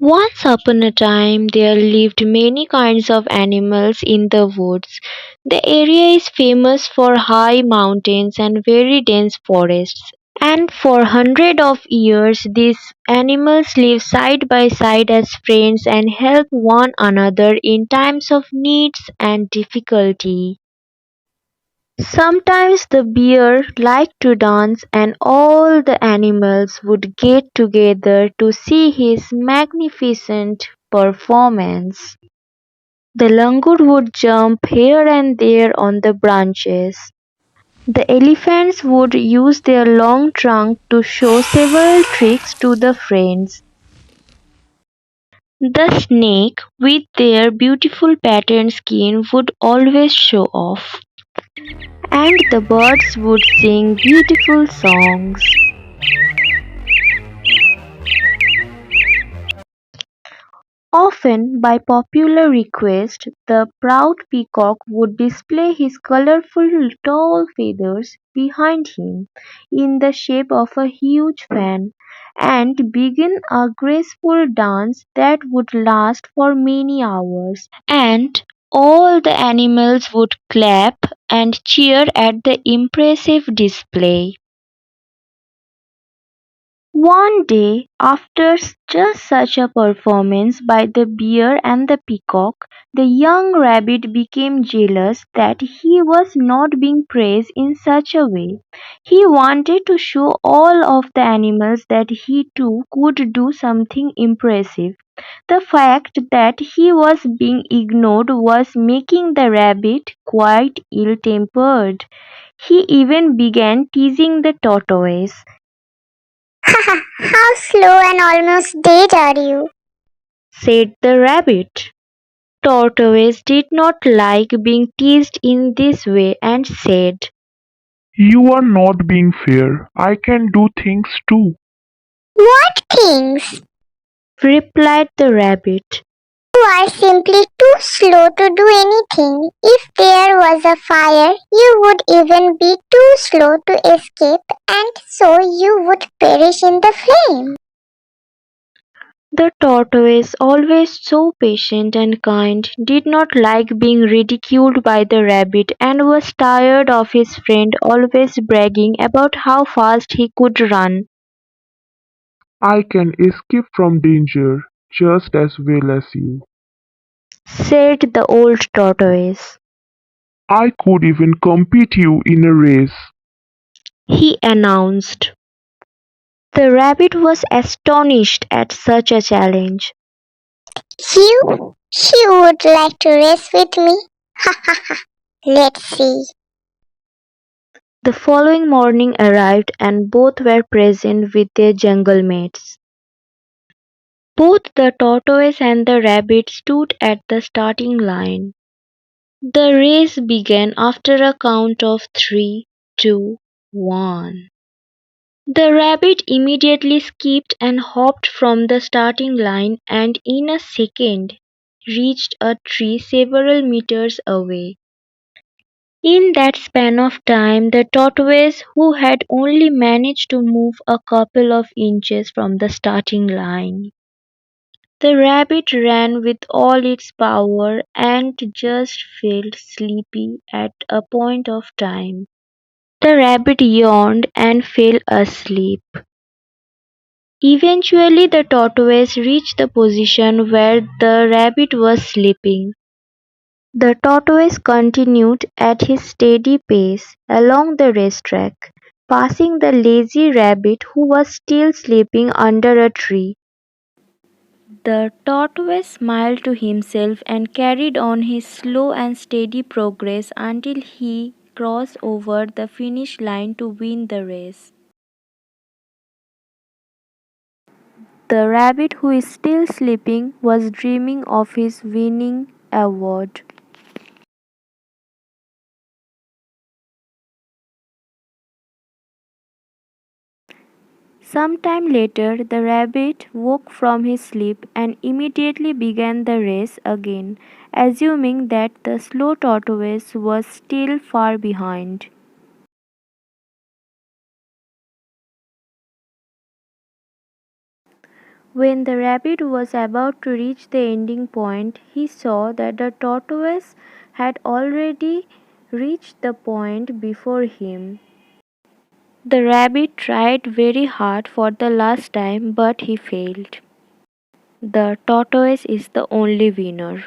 Once upon a time there lived many kinds of animals in the woods. The area is famous for high mountains and very dense forests. And for hundreds of years these animals live side by side as friends and help one another in times of needs and difficulty. Sometimes the bear liked to dance and all the animals would get together to see his magnificent performance. The langur would jump here and there on the branches. The elephants would use their long trunk to show several tricks to the friends. The snake, with their beautiful patterned skin, would always show off. And the birds would sing beautiful songs. Often, by popular request, the proud peacock would display his colorful tall feathers behind him in the shape of a huge fan and begin a graceful dance that would last for many hours. And all the animals would clap and cheer at the impressive display. One day, after just such a performance by the bear and the peacock, the young rabbit became jealous that he was not being praised in such a way. He wanted to show all of the animals that he too could do something impressive. The fact that he was being ignored was making the rabbit quite ill-tempered. He even began teasing the tortoise. How slow and almost dead are you? Said the rabbit. Tortoise did not like being teased in this way and said, You are not being fair. I can do things too. What things? replied the rabbit. You are simply too slow to do anything. If there was a fire, you would even be too slow to escape, and so you would perish in the flame. The tortoise, always so patient and kind, did not like being ridiculed by the rabbit and was tired of his friend always bragging about how fast he could run. I can escape from danger just as well as you. Said the old tortoise. I could even compete you in a race. He announced. The rabbit was astonished at such a challenge. You would like to race with me? Ha ha ha. Let's see. The following morning arrived and both were present with their jungle mates. Both the tortoise and the rabbit stood at the starting line. The race began after a count of 3, 2, 1. The rabbit immediately skipped and hopped from the starting line and in a second reached a tree several meters away. In that span of time, the tortoise, who had only managed to move a couple of inches from the starting line, the rabbit ran with all its power and just felt sleepy at a point of time. The rabbit yawned and fell asleep. Eventually, the tortoise reached the position where the rabbit was sleeping. The tortoise continued at his steady pace along the racetrack, passing the lazy rabbit who was still sleeping under a tree. The tortoise smiled to himself and carried on his slow and steady progress until he crossed over the finish line to win the race. The rabbit, who is still sleeping, was dreaming of his winning award. Some time later, the rabbit woke from his sleep and immediately began the race again, assuming that the slow tortoise was still far behind. When the rabbit was about to reach the ending point, he saw that the tortoise had already reached the point before him. The rabbit tried very hard for the last time, but he failed. The tortoise is the only winner.